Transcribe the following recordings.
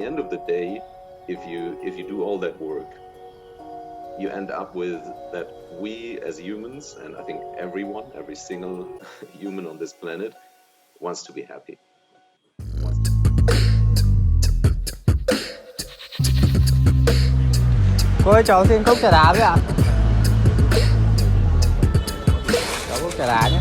end of the day, if you do all that work, you end up with that we as humans, and I think every single human on this planet wants to be happy. Cô ơi, cháu xin cốc trà đá với ạ. Cháu cốc trà đá nhé.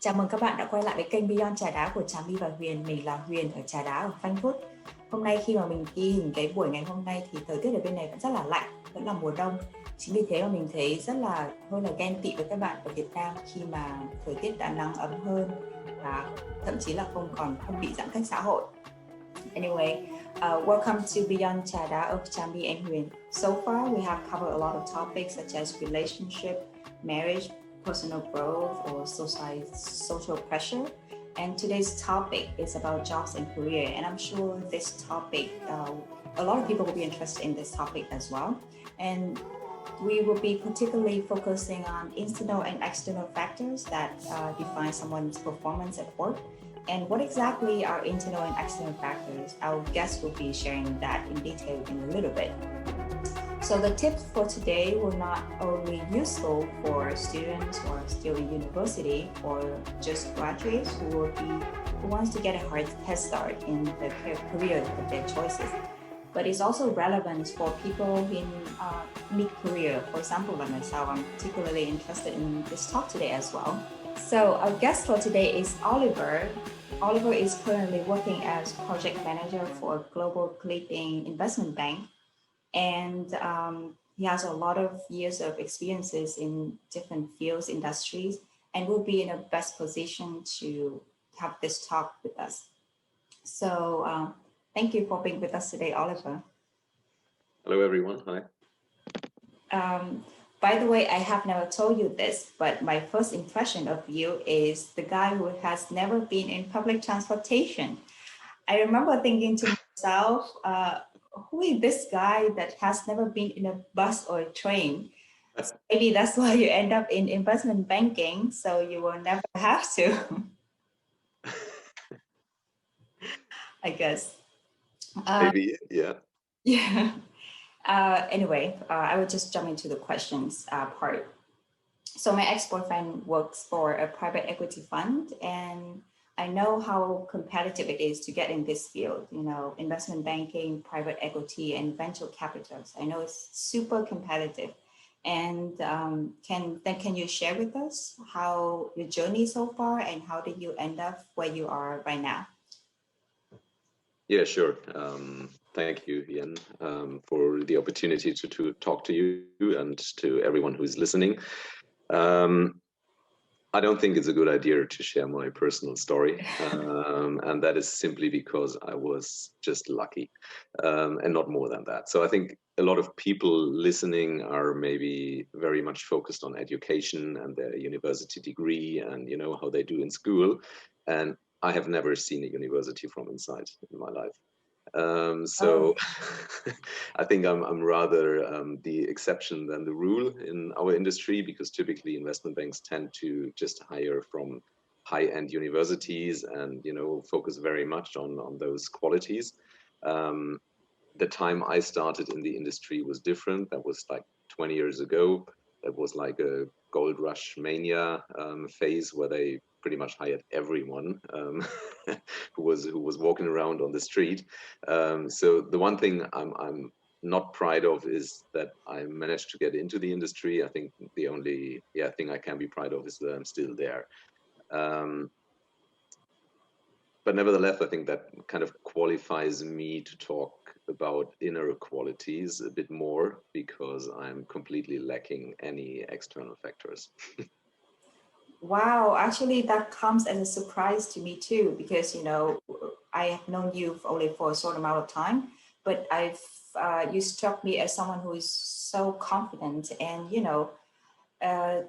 Chào mừng các bạn đã quay lại với kênh Beyond Trà Đá của Trà My và Huyền. Mình là Huyền ở Trà Đá ở Frankfurt. Hôm nay khi mà mình ghi hình cái buổi ngày hôm nay thì thời tiết ở bên này vẫn rất là lạnh, vẫn là mùa đông. Chính vì thế mà mình thấy rất là hơi là ghen tị với các bạn ở Việt Nam khi mà thời tiết đã nắng ấm hơn và thậm chí là không bị giãn cách xã hội. Anyway, welcome to Beyond Trà Đá of Trà My and Huyền. So far we have covered a lot of topics such as relationship, marriage, personal growth, or social pressure. And today's topic is about jobs and career. And I'm sure this topic, a lot of people will be interested in this topic as well. And we will be particularly focusing on internal and external factors that define someone's performance at work. And what exactly are internal and external factors? Our guest will be sharing that in detail in a little bit. So the tips for today were not only useful for students who are still in university or just graduates who wants to get a head start in the career of their choices, but it's also relevant for people in mid-career. For example, like myself, I'm particularly interested in this talk today as well. So our guest for today is Oliver. Oliver is currently working as project manager for a global leading investment bank. And he has a lot of years of experiences in different fields, industries, and will be in a best position to have this talk with us. So thank you for being with us today, Oliver. Hello, everyone. Hi. By the way, I have never told you this, but my first impression of you is the guy who has never been in public transportation. I remember thinking to myself, who is this guy that has never been in a bus or a train? So maybe that's why you end up in investment banking, so you will never have to. I guess. Maybe, yeah. Yeah. Anyway, I will just jump into the questions part. So my ex-boyfriend works for a private equity fund, and I know how competitive it is to get in this field, investment banking, private equity, and venture capitals. I know it's super competitive. And can you share with us how your journey so far and how did you end up where you are right now? Yeah, sure. Thank you, Ian, for the opportunity to talk to you and to everyone who's listening. I don't think it's a good idea to share my personal story, and that is simply because I was just lucky, and not more than that. So I think a lot of people listening are maybe very much focused on education and their university degree and how they do in school, and I have never seen a university from inside in my life. I think I'm rather the exception than the rule in our industry, because typically investment banks tend to just hire from high-end universities and focus very much on those qualities. The time I started in the industry was different. That was like 20 years ago. That was like a gold rush mania phase where they pretty much hired everyone who was walking around on the street. So the one thing I'm not proud of is that I managed to get into the industry. I think the only thing I can be proud of is that I'm still there. But nevertheless, I think that kind of qualifies me to talk about inner qualities a bit more, because I'm completely lacking any external factors. Wow, actually that comes as a surprise to me too, because I have known you only for a short amount of time, but you struck me as someone who is so confident and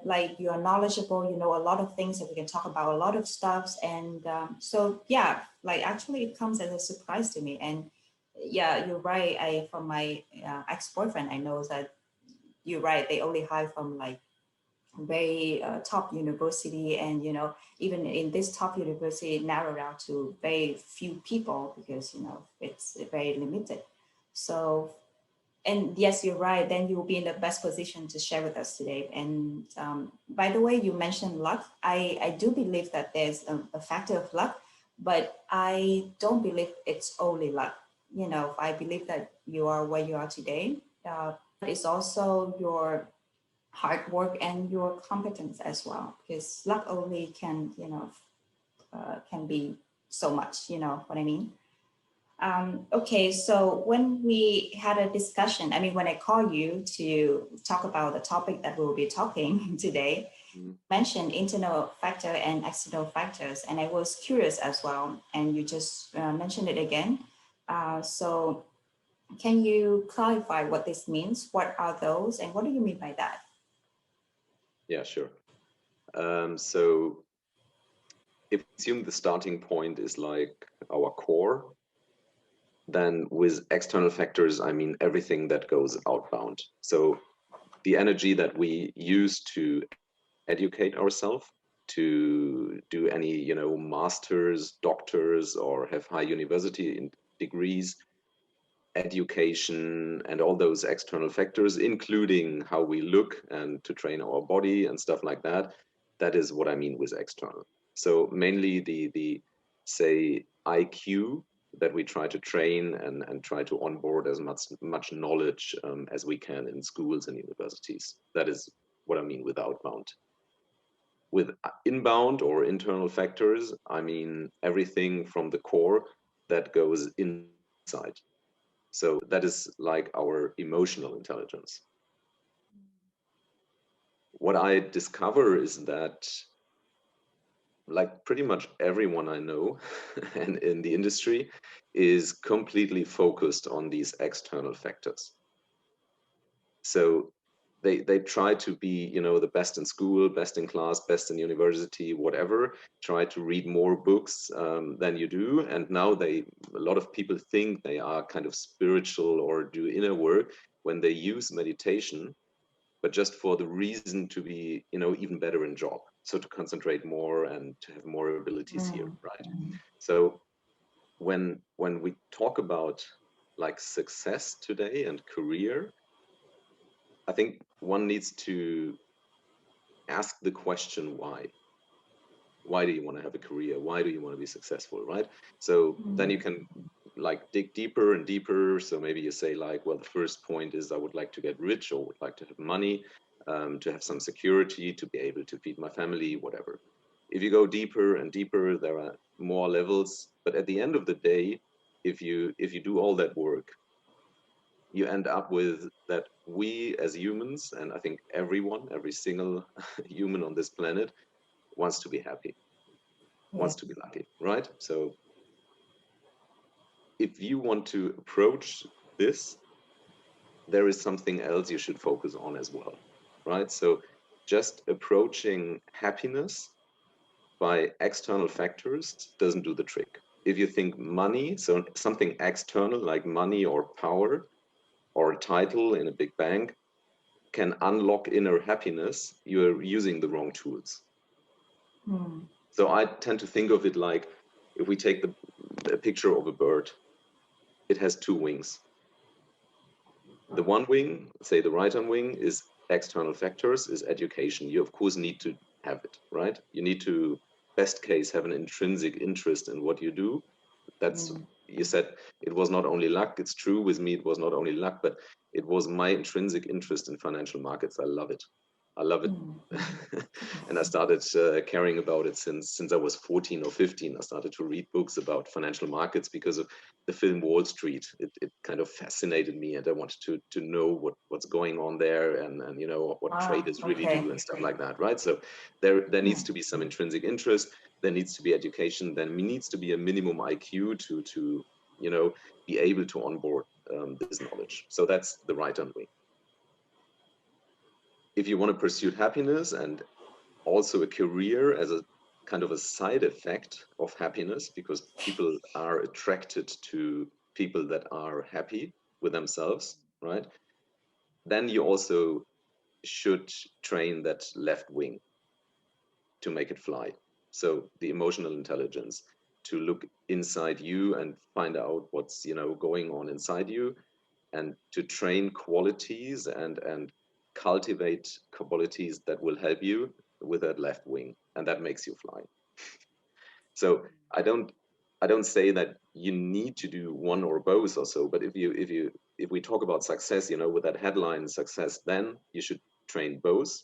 like you're knowledgeable, you know a lot of things that we can talk about, a lot of stuffs, and so yeah, like actually it comes as a surprise to me. And yeah, you're right. From my ex-boyfriend, I know that you're right, they only hire from like very top university, and even in this top university it narrowed down to very few people because it's very limited. So, and yes, you're right, then you will be in the best position to share with us today. And by the way, you mentioned luck. I do believe that there's a factor of luck, but I don't believe it's only luck. I believe that you are where you are today. It's also your hard work and your competence as well, because luck only can can be so much, what I mean. Okay, so when we had a discussion, I mean, when I call you to talk about the topic that we'll be talking today, mentioned internal factor and external factors, and I was curious as well, and you just mentioned it again. So can you clarify what this means? What are those, and what do you mean by that? Yeah, sure. So if we assume the starting point is like our core, then with external factors, I mean everything that goes outbound. So the energy that we use to educate ourselves, to do any, masters, doctors, or have high university degrees, education, and all those external factors, including how we look and to train our body and stuff like that. That is what I mean with external. So mainly the say IQ that we try to train and try to onboard as much knowledge as we can in schools and universities. That is what I mean with outbound. With inbound or internal factors, I mean everything from the core that goes inside. So that is like our emotional intelligence. What I discover is that like pretty much everyone I know and in the industry is completely focused on these external factors. So they try to be, the best in school, best in class, best in university, whatever, try to read more books than you do. And now a lot of people think they are kind of spiritual or do inner work when they use meditation, but just for the reason to be, even better in job. So to concentrate more and to have more abilities here, right? So when we talk about like success today and career, I think one needs to ask the question why. Why do you want to have a career? Why do you want to be successful, right? So then you can like dig deeper and deeper. So maybe you say like, well, the first point is I would like to get rich or would like to have money, to have some security, to be able to feed my family, whatever. If you go deeper and deeper, there are more levels. But at the end of the day, if you do all that work, you end up with that we as humans, and I think every single human on this planet wants to be happy, wants to be lucky, right? So if you want to approach this, there is something else you should focus on as well, right? So just approaching happiness by external factors doesn't do the trick. If you think money, so something external like money or power or a title in a big bank can unlock inner happiness, you're using the wrong tools. So I tend to think of it like, if we take the picture of a bird, it has two wings. The one wing, say the right-hand wing, is external factors, is education. You of course need to have it, right? You need to, best case, have an intrinsic interest in what you do. That's, you said it was not only luck. It's true with me, it was not only luck, but it was my intrinsic interest in financial markets. I love it. I love it. And I started caring about it since I was 14 or 15. I started to read books about financial markets because of the film Wall Street. It kind of fascinated me, and I wanted to know what's going on there, and what traders really do and stuff like that, right? So there needs to be some intrinsic interest. There needs to be education. There needs to be a minimum IQ to be able to onboard this knowledge. So that's the right-hand wing. If you want to pursue happiness and also a career as a kind of a side effect of happiness, because people are attracted to people that are happy with themselves, right? Then you also should train that left wing to make it fly. So the emotional intelligence, to look inside you and find out what's, you know, going on inside you, and to train qualities and cultivate qualities that will help you with that left wing, and that makes you fly. So I don't say that you need to do one or both or so, but if we talk about success, you know, with that headline success, then you should train both.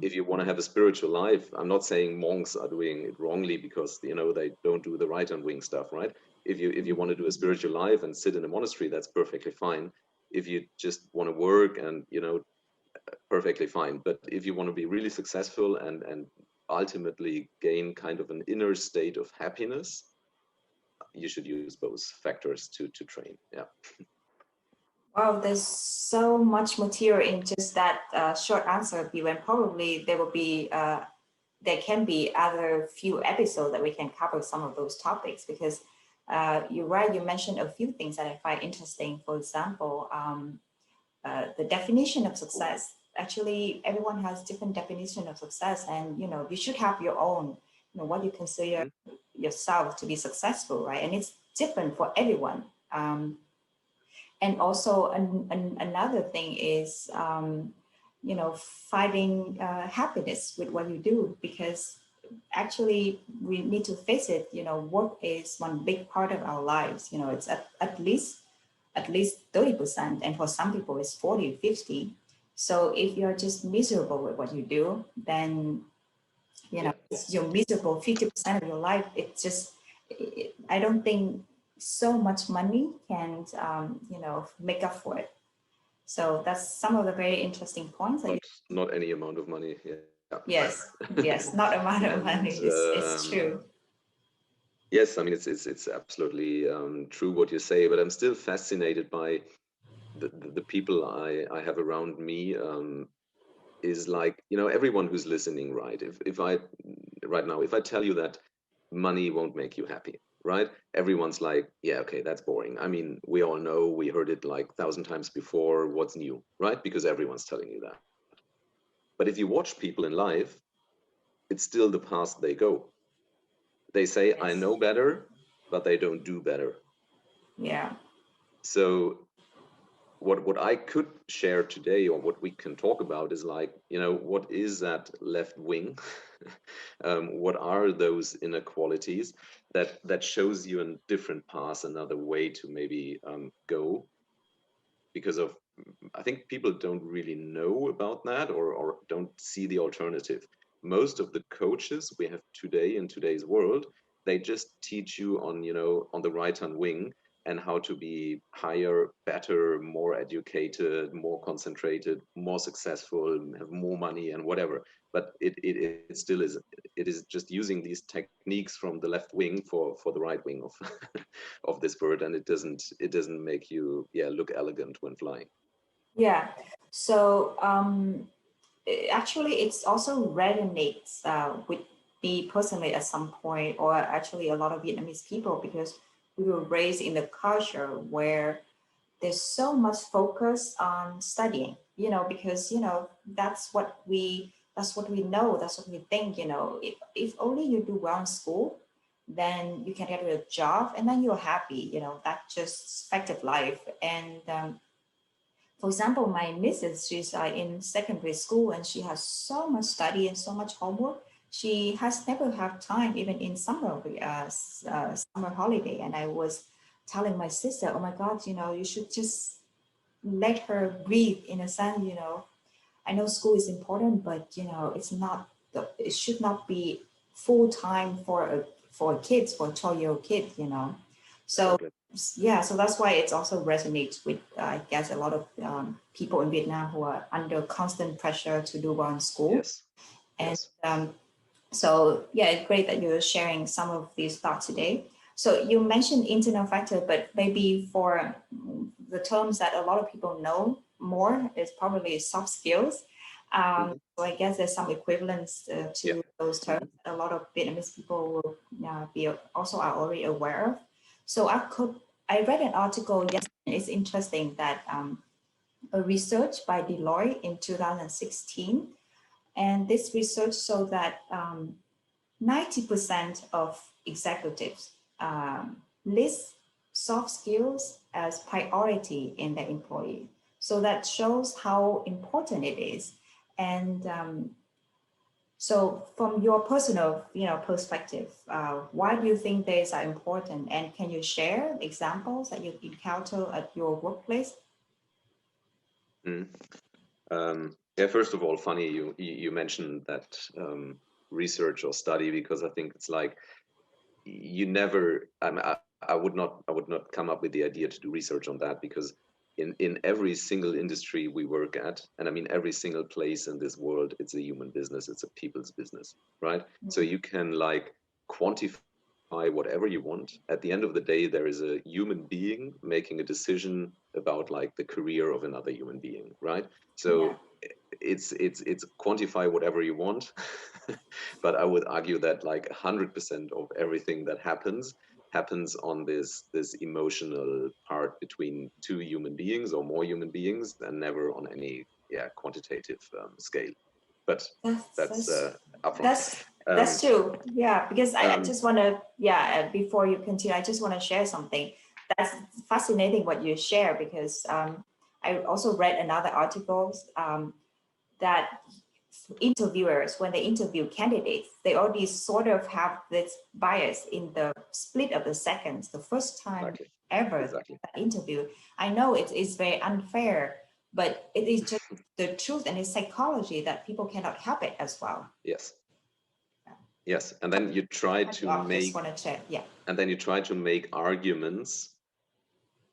If you want to have a spiritual life, I'm not saying monks are doing it wrongly because, you know, they don't do the right hand wing stuff, right? If you want to do a spiritual life and sit in a monastery, that's perfectly fine. If you just want to work and, you know, perfectly fine. But if you want to be really successful and ultimately gain kind of an inner state of happiness, you should use both factors to train. Yeah. Wow, there's so much material in just that short answer, Bill, and probably there will be there can be other few episodes that we can cover some of those topics, because you're right, you mentioned a few things that I find interesting. For example, the definition of success. Actually, everyone has different definition of success, and you know, you should have your own, you know, what you consider yourself to be successful, right? And it's different for everyone. And also another thing is, you know, finding happiness with what you do, because actually we need to face it, you know, work is one big part of our lives. You know, it's at least 30%, and for some people it's 40, 50. So if you're just miserable with what you do, then, you know, you're miserable 50% of your life. It's just, I don't think so much money can, you know, make up for it. So that's some of the very interesting points. Not any amount of money. Yeah. Yes, yes, not amount of money. It's true. Yes, I mean, it's absolutely true what you say, but I'm still fascinated by the people I have around me. Is like, you know, everyone who's listening, right? If I right now, if I tell you that money won't make you happy, right? Everyone's like, yeah, okay, that's boring. I mean, we all know, we heard it like 1,000 times before. What's new, right? Because everyone's telling you that. But if you watch people in life, it's still the path they go. They say, I know better, but they don't do better. Yeah. So what I could share today, or what we can talk about, is like, you know, what is that left wing? What are those inequalities that shows you a different path, another way to maybe go? Because of, I think people don't really know about that, or don't see the alternative. Most of the coaches we have today in today's world, they just teach you on, you know, on the right hand wing, and how to be higher, better, more educated, more concentrated, more successful, have more money and whatever. But it still is, it is just using these techniques from the left wing for the right wing of of this bird, and it doesn't make you, yeah, look elegant when flying. Yeah. So actually, it's also resonates with me personally at some point, or actually a lot of Vietnamese people, because we were raised in a culture where there's so much focus on studying, you know, because, you know, that's what we know, that's what we think, you know, if only you do well in school, then you can get a job and then you're happy, you know, that's just fact of life. And for example, my missus, she's in secondary school, and she has so much study and so much homework. She has never had time, even in summer holiday. And I was telling my sister, oh my God, you know, you should just let her breathe, in a sense, you know. I know school is important, but, you know, it should not be full time for kids, for a 12-year-old kid, you know. So yeah, so that's why it also resonates with, I guess, a lot of people in Vietnam who are under constant pressure to do well in school. Yes. And so yeah, it's great that you're sharing some of these thoughts today. So you mentioned internal factor, but maybe for the terms that a lot of people know more is probably soft skills. So I guess there's some equivalence to those terms that a lot of Vietnamese people will be also are already aware of. So I read an article yesterday. It's interesting that a research by Deloitte in 2016. And this research showed that 90% of executives list soft skills as priority in their employee. So that shows how important it is. And so from your personal perspective, why do you think these are important? And can you share examples that you encounter at your workplace? Yeah, first of all, funny you mentioned that research or study, because I think it's like you never. I would not come up with the idea to do research on that, because in every single industry we work at, and I mean every single place in this world, it's a human business, it's a people's business, right? Mm-hmm. So you can like quantify whatever you want. At the end of the day, there is a human being making a decision about like the career of another human being, right? So yeah. It's quantify whatever you want, but I would argue that like 100% of everything that happens on this emotional part between two human beings or more human beings, and never on any quantitative scale. But that's upfront. That's true. Yeah, because I just want to, before you continue, I just want to share something. That's fascinating what you share, because I also read another article that interviewers, when they interview candidates, they already sort of have this bias in the split of the seconds, the first time ever that interview. I know it is very unfair, but it is just the truth, and it's psychology that people cannot help it as well. Yes. Yes, and then you try to make, and then you try to make arguments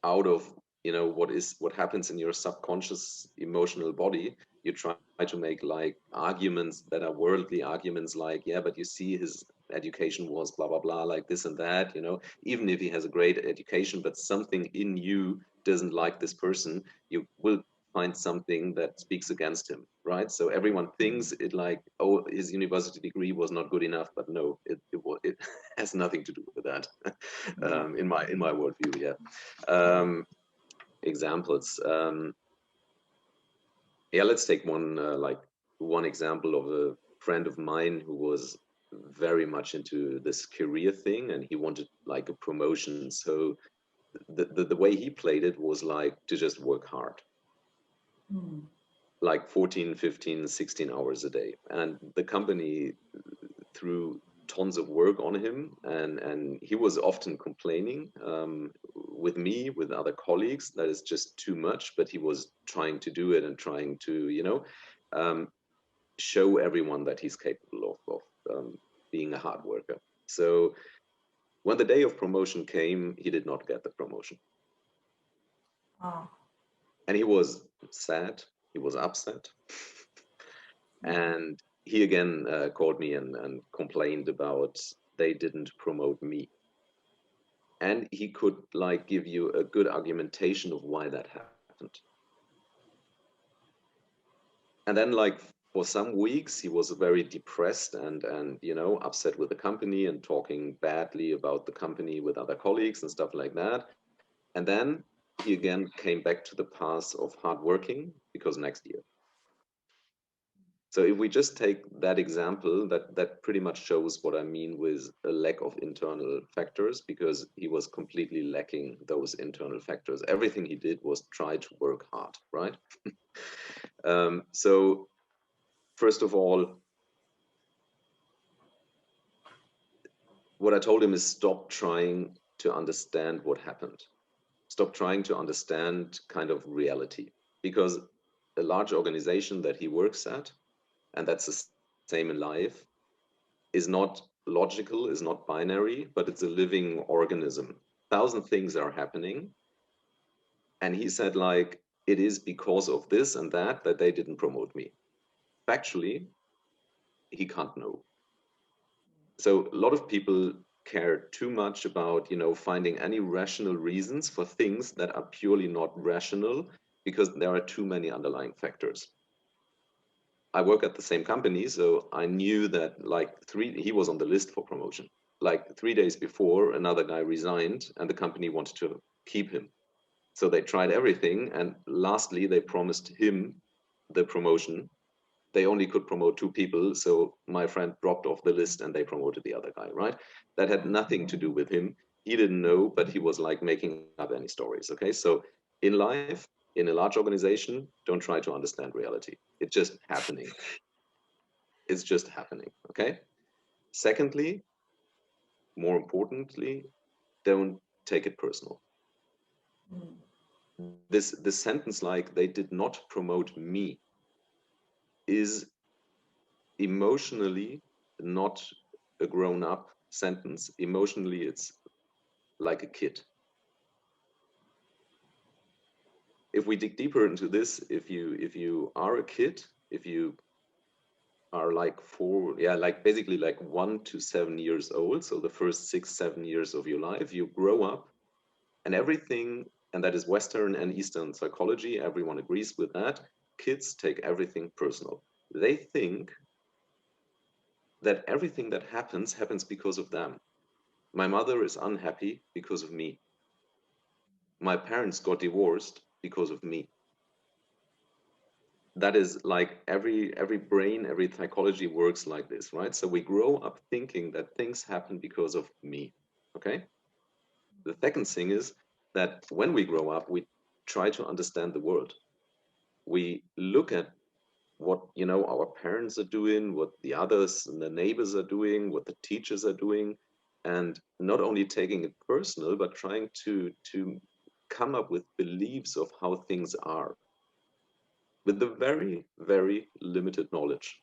out of what happens in your subconscious emotional body. You try to make like arguments that are worldly arguments, like, yeah, but you see his education was blah blah blah, like this and that, even if he has a great education, but something in you doesn't like this person, you will find something that speaks against him, right? So everyone thinks it like, oh, his university degree was not good enough, but no, it has nothing to do with that. In my worldview. Examples. Let's take one example of a friend of mine who was very much into this career thing, and he wanted like a promotion. So the way he played it was like to just work hard. Like 14, 15, 16 hours a day. And the company threw tons of work on him, and he was often complaining with me, with other colleagues, that is just too much, but he was trying to do it and trying to show everyone that he's capable of being a hard worker. So when the day of promotion came, he did not get the promotion. And he was sad, he was upset. And he again called me and complained about they didn't promote me. And he could like give you a good argumentation of why that happened. And then like for some weeks he was very depressed and upset with the company and talking badly about the company with other colleagues and stuff like that. And then he again came back to the path of hard working, because next year. So if we just take that example, that pretty much shows what I mean with a lack of internal factors, because he was completely lacking those internal factors. Everything he did was try to work hard, right? So first of all, what I told him is stop trying to understand what happened. Stop trying to understand kind of reality, because a large organization that he works at, and that's the same in life, is not logical, is not binary, but it's a living organism. 1,000 things are happening. And he said like, it is because of this and that they didn't promote me. Factually, he can't know. So a lot of people care too much about, finding any rational reasons for things that are purely not rational, because there are too many underlying factors. I work at the same company, so I knew that he was on the list for promotion. Like 3 days before, another guy resigned and the company wanted to keep him. So they tried everything, and lastly they promised him the promotion. They only could promote 2 people, so my friend dropped off the list and they promoted the other guy, right? That had nothing to do with him. He didn't know, but he was like making up any stories. Okay, so in life, in a large organization, don't try to understand reality. It's just happening. It's just happening. Okay. Secondly, more importantly, don't take it personal. This sentence, like they did not promote me, is emotionally not a grown-up sentence. Emotionally, it's like a kid. If we dig deeper into this, if you are a kid, if you are like basically like 1 to 7 years old, so the first 6-7 years of your life, you grow up, and everything, and that is Western and Eastern psychology, everyone agrees with that. Kids take everything personal. They think that everything that happens because of them. My mother is unhappy because of me. My parents got divorced because of me. That is like every brain, every psychology works like this, right? So we grow up thinking that things happen because of me. Okay. The second thing is that when we grow up, we try to understand the world. We look at what our parents are doing, what the others and the neighbors are doing, what the teachers are doing, and not only taking it personal, but trying to come up with beliefs of how things are, with the very, very limited knowledge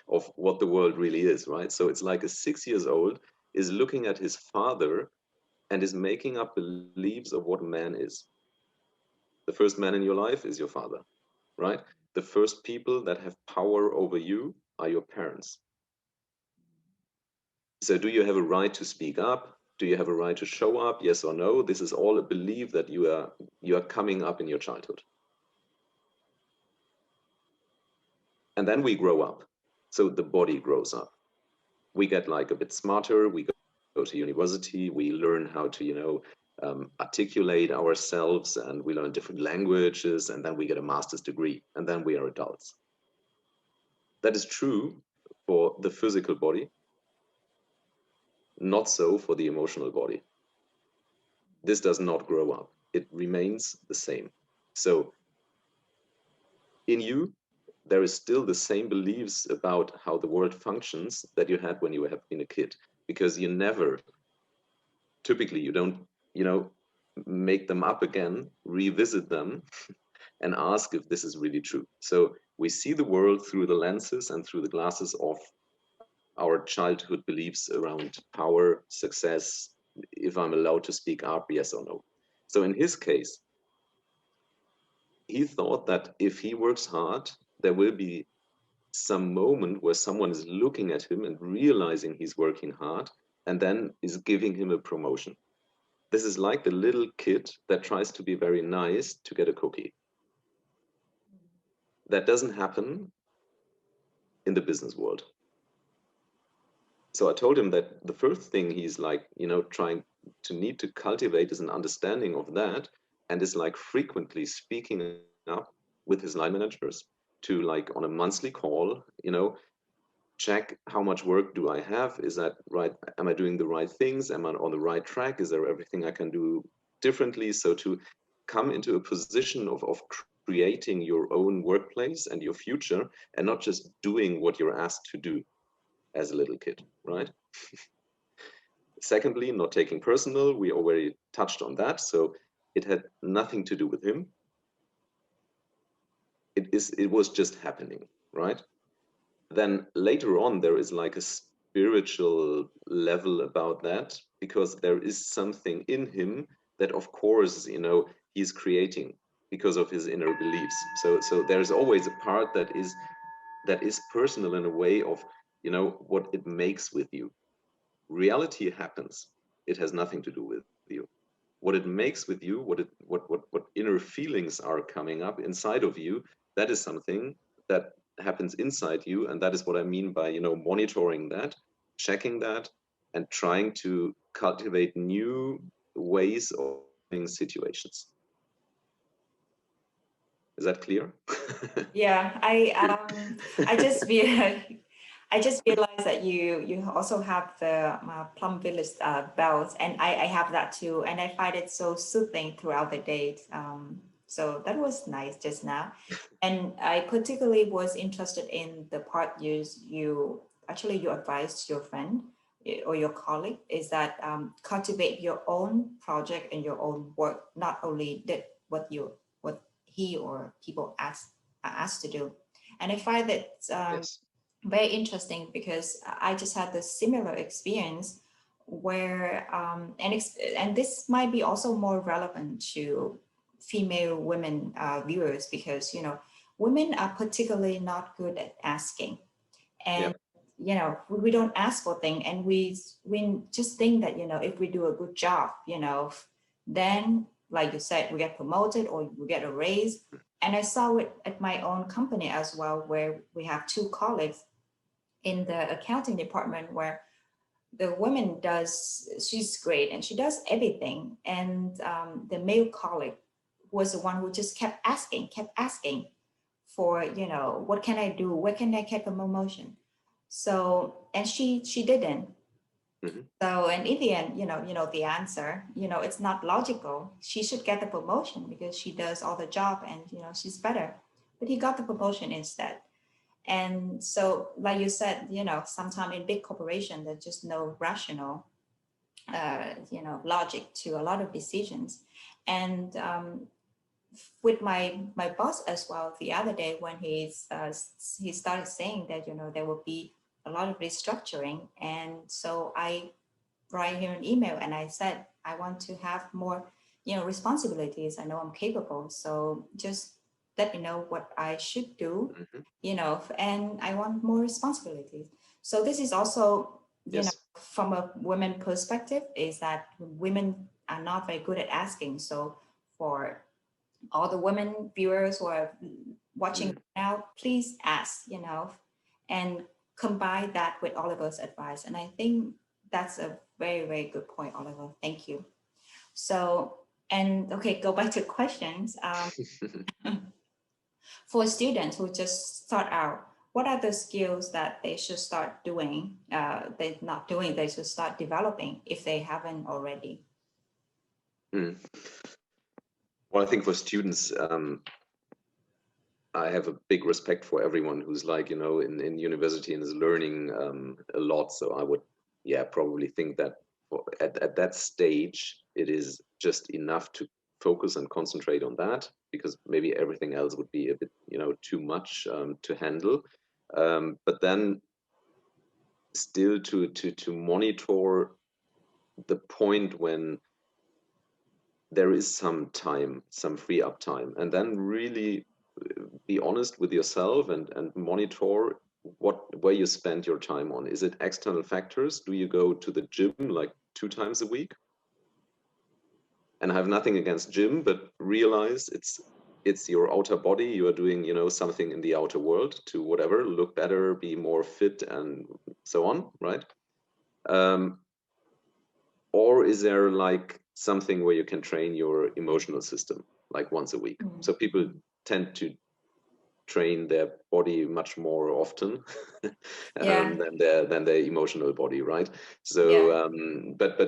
of what the world really is, right? So it's like a 6-year-old is looking at his father and is making up beliefs of what man is. The first man in your life is your father, right? The first people that have power over you are your parents. So do you have a right to speak up? Do you have a right to show up? Yes or no? This is all a belief that you are coming up in your childhood. And then we grow up. So the body grows up. We get like a bit smarter. We go to university. We learn how to, articulate ourselves, and we learn different languages, and then we get a master's degree, and then we are adults. That is true for the physical body, not so for the emotional body. This does not grow up. It remains the same. So in you, there is still the same beliefs about how the world functions that you had when you have been a kid, because you never, typically you don't, make them up again, revisit them and ask if this is really true. So we see the world through the lenses and through the glasses of our childhood beliefs around power, success, if I'm allowed to speak up, yes or no. So in his case, he thought that if he works hard, there will be some moment where someone is looking at him and realizing he's working hard, and then is giving him a promotion. This is like the little kid that tries to be very nice to get a cookie. That doesn't happen in the business world. So I told him that the first thing he's like, trying to need to cultivate is an understanding of that, and is like frequently speaking up with his line managers to, like, on a monthly call, check how much work do I have? Is that right? Am I doing the right things? Am I on the right track? Is there everything I can do differently? So to come into a position of creating your own workplace and your future, and not just doing what you're asked to do as a little kid, right? Secondly, not taking personal. We already touched on that. So it had nothing to do with him. It was just happening, right? Then later on, there is like a spiritual level about that, because there is something in him that, of course, he's creating because of his inner beliefs. So there's always a part that is personal in a way of, what it makes with you. Reality happens. It has nothing to do with you. What it makes with you, what inner feelings are coming up inside of you, that is something that happens inside you. And that is what I mean by, monitoring that, checking that, and trying to cultivate new ways of doing situations. Is that clear? Yeah, I just I just realized that you also have the Plum Village bells, and I have that too, and I find it so soothing throughout the day. So that was nice just now, and I particularly was interested in the part you actually you advised your friend or your colleague is that cultivate your own project and your own work, not only did what he or people are asked to do, and I find that Yes. very interesting because I just had this similar experience where and this might be also more relevant to female women viewers because women are particularly not good at asking, and we don't ask for things, and we just think that if we do a good job, then like you said, we get promoted or we get a raise. And I saw it at my own company as well, where we have two colleagues in the accounting department where the woman she's great and she does everything, and the male colleague was the one who just kept asking for what can I do, where can I get a promotion. So, and she didn't. So, and in the end, the answer, it's not logical. She should get the promotion because she does all the job and she's better, but he got the promotion instead. And so, like you said, sometimes in big corporation, there's just no rational, logic to a lot of decisions. And with my boss as well, the other day when he started saying that there will be a lot of restructuring, and so I write him an email and I said I want to have more responsibilities. I know I'm capable, so just let me know what I should do, and I want more responsibilities. So this is also from a women perspective, is that women are not very good at asking. So for all the women viewers who are watching now, please ask, and combine that with Oliver's advice. And I think that's a very, very good point, Oliver. Thank you. So, and okay, go back to questions. For students who just start out, what are the skills that they should start doing? They're not doing, they should start developing if they haven't already. Well, I think for students, I have a big respect for everyone who's like, in university and is learning a lot. So I would, probably think that at that stage, it is just enough to focus and concentrate on that, because maybe everything else would be a bit, too much to handle. But then still to monitor the point when there is some time, some free up time, and then really be honest with yourself and monitor where you spend your time on. Is it external factors? Do you go to the gym like 2 times a week? And I have nothing against gym, but realize it's your outer body. You are doing something in the outer world to whatever, look better, be more fit, and so on, right? Or is there like something where you can train your emotional system like once a week? So people tend to train their body much more often than their emotional body, right? So but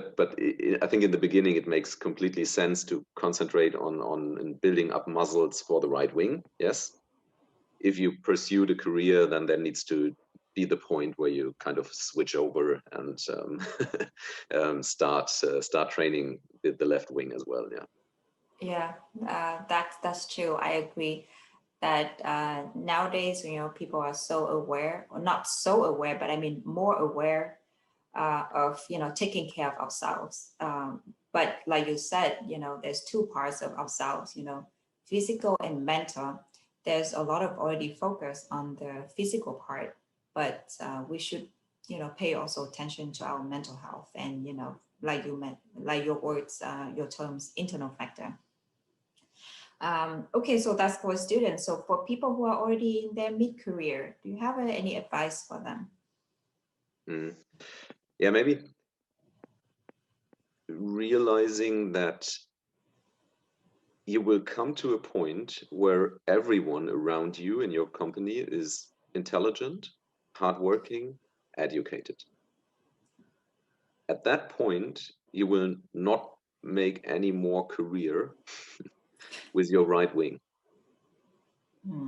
I think in the beginning it makes completely sense to concentrate on building up muscles for the right wing. Yes, if you pursue the career, then there needs to be the point where you kind of switch over and start training the left wing as well. That's true. I agree that nowadays, people are so aware, or not so aware, but I mean more aware of, taking care of ourselves. But like you said, there's two parts of ourselves, physical and mental. There's a lot of already focus on the physical part, but we should, pay also attention to our mental health and, like you meant, like your words, your terms, internal factor. Okay, so that's for students. So for people who are already in their mid-career, do you have any advice for them? Yeah, maybe realizing that you will come to a point where everyone around you in your company is intelligent, hardworking, educated. At that point, you will not make any more career with your right wing.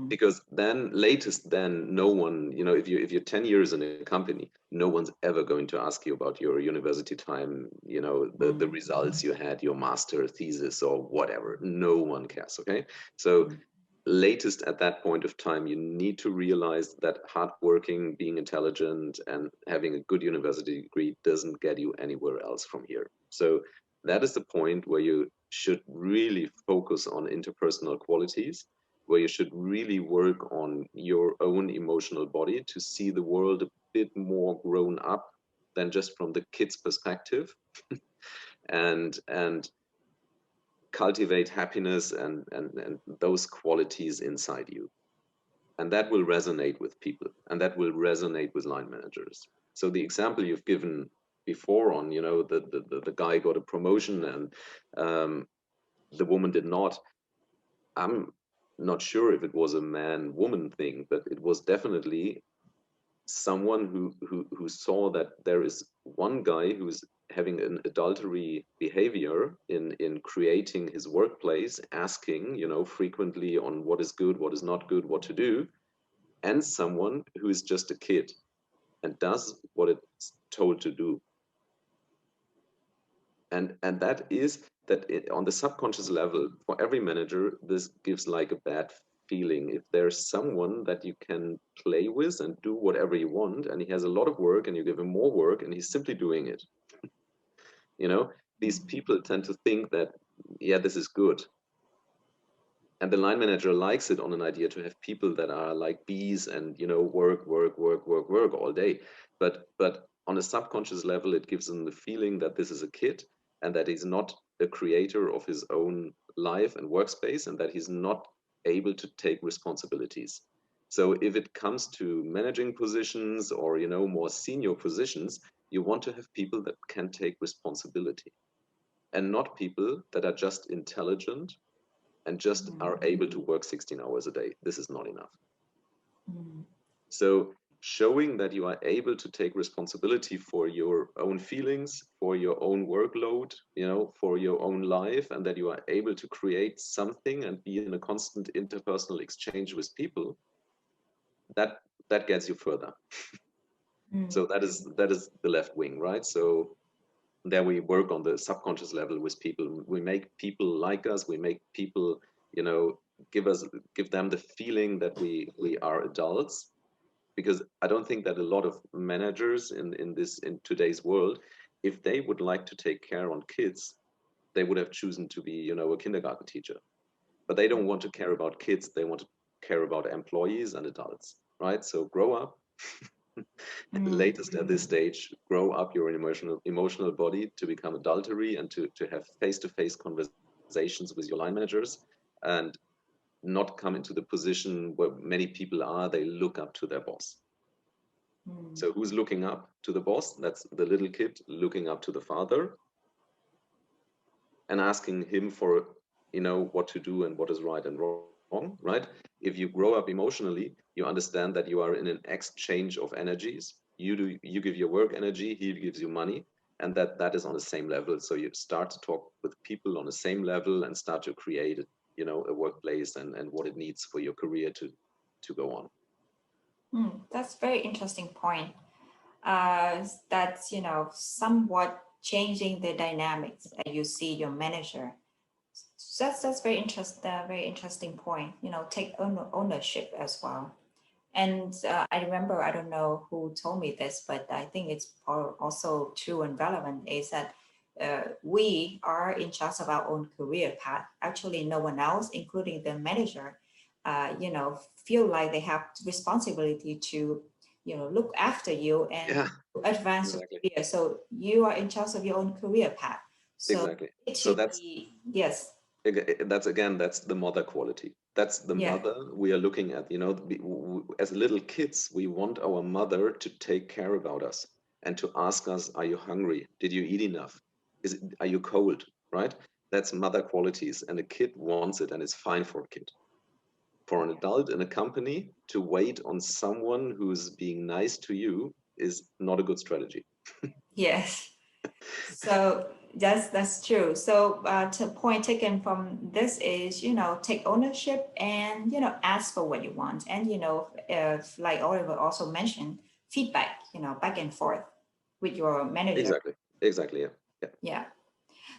Because then latest then no one, if you're 10 years in a company, no one's ever going to ask you about your university time, the results you had, your master thesis or whatever. No one cares. Okay, so latest at that point of time, you need to realize that hardworking, being intelligent, and having a good university degree doesn't get you anywhere else from here. So that is the point where you should really focus on interpersonal qualities, where you should really work on your own emotional body to see the world a bit more grown up than just from the kid's perspective, and cultivate happiness and those qualities inside you. And that will resonate with people, and that will resonate with line managers. So the example you've given before on, the guy got a promotion and the woman did not. I'm not sure if it was a man-woman thing, but it was definitely someone who saw that there is one guy who's having an adultery behavior in creating his workplace, asking, frequently on what is good, what is not good, what to do, and someone who is just a kid and does what it's told to do. And that is that on the subconscious level, for every manager, this gives like a bad feeling. If there's someone that you can play with and do whatever you want, and he has a lot of work and you give him more work and he's simply doing it, these people tend to think that, yeah, this is good. And the line manager likes it on an idea to have people that are like bees and, work all day. But on a subconscious level, it gives them the feeling that this is a kid and that he's not a creator of his own life and workspace, and that he's not able to take responsibilities. So if it comes to managing positions or, more senior positions, you want to have people that can take responsibility, and not people that are just intelligent and just are able to work 16 hours a day. This is not enough. So showing that you are able to take responsibility for your own feelings, for your own workload, for your own life, and that you are able to create something and be in a constant interpersonal exchange with people, that gets you further. So that is the left wing, right? So there we work on the subconscious level with people. We make people like us. We make people, give them the feeling that we are adults. Because I don't think that a lot of managers in today's world, if they would like to take care on kids, they would have chosen to be, a kindergarten teacher. But they don't want to care about kids. They want to care about employees and adults, right? So grow up. Latest at this stage, grow up your emotional body to become adultery and to have face-to-face conversations with your line managers, and not come into the position where many people are. They look up to their boss. So who's looking up to the boss? That's the little kid looking up to the father and asking him for, what to do and what is right and wrong, right? If you grow up emotionally, you understand that you are in an exchange of energies. You give your work energy, he gives you money, and that is on the same level. So you start to talk with people on the same level and start to create, a workplace and what it needs for your career to go on. That's a very interesting point. That's, somewhat changing the dynamics that you see your manager. So that's very interesting point. Take ownership as well. And I remember, I don't know who told me this, but I think it's also true and relevant, is that we are in charge of our own career path. Actually, no one else, including the manager, feel like they have responsibility to, look after you and advance your career. So you are in charge of your own career path. So exactly. So that's yes. That's the mother quality. That's the mother we are looking at. As little kids, we want our mother to take care about us and to ask us, are you hungry? Did you eat enough? Are you cold? Right? That's mother qualities, and a kid wants it, and it's fine for a kid. For an adult in a company to wait on someone who's being nice to you is not a good strategy. Yes. So that's true. So the point taken from this is, take ownership and, ask for what you want. And, if, like Oliver also mentioned, feedback, back and forth with your manager. Exactly. Yeah. Yeah.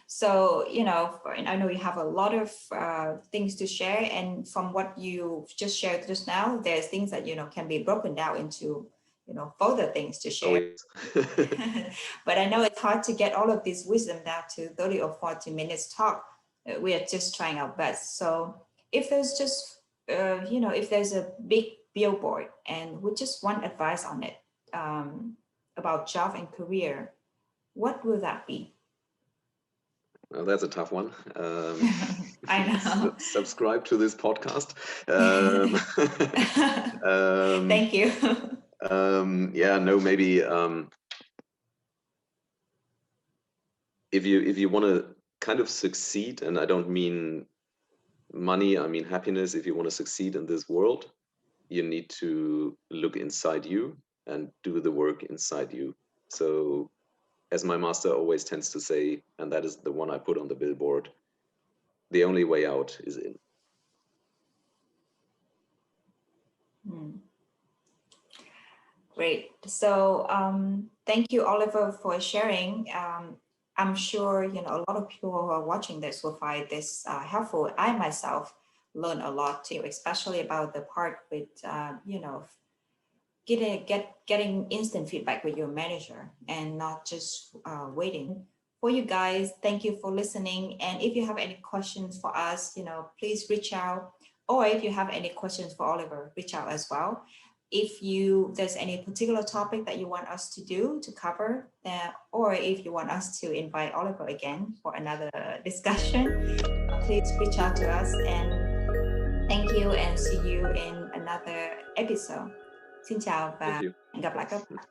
So, I know you have a lot of things to share. And from what you just shared just now, there's things that, can be broken down into, further things to share. But I know it's hard to get all of this wisdom down to 30 or 40 minutes talk. We are just trying our best. So if there's just, if there's a big billboard and we just want advice on it about job and career, what will that be? Well, that's a tough one. I know. Subscribe to this podcast. Thank you. Maybe if you want to kind of succeed, and I don't mean money, I mean happiness. If you want to succeed in this world, you need to look inside you and do the work inside you. So, as my master always tends to say, and that is the one I put on the billboard, the only way out is in. Great. So thank you, Oliver, for sharing. I'm sure, a lot of people who are watching this will find this helpful. I myself learned a lot too, especially about the part with, getting instant feedback with your manager and not just waiting. For you guys, thank you for listening. And if you have any questions for us, please reach out. Or if you have any questions for Oliver, reach out as well. If there's any particular topic that you want us to cover, or if you want us to invite Oliver again for another discussion, please reach out to us. And thank you, and see you in another episode. Xin chào và hẹn gặp lại các bạn.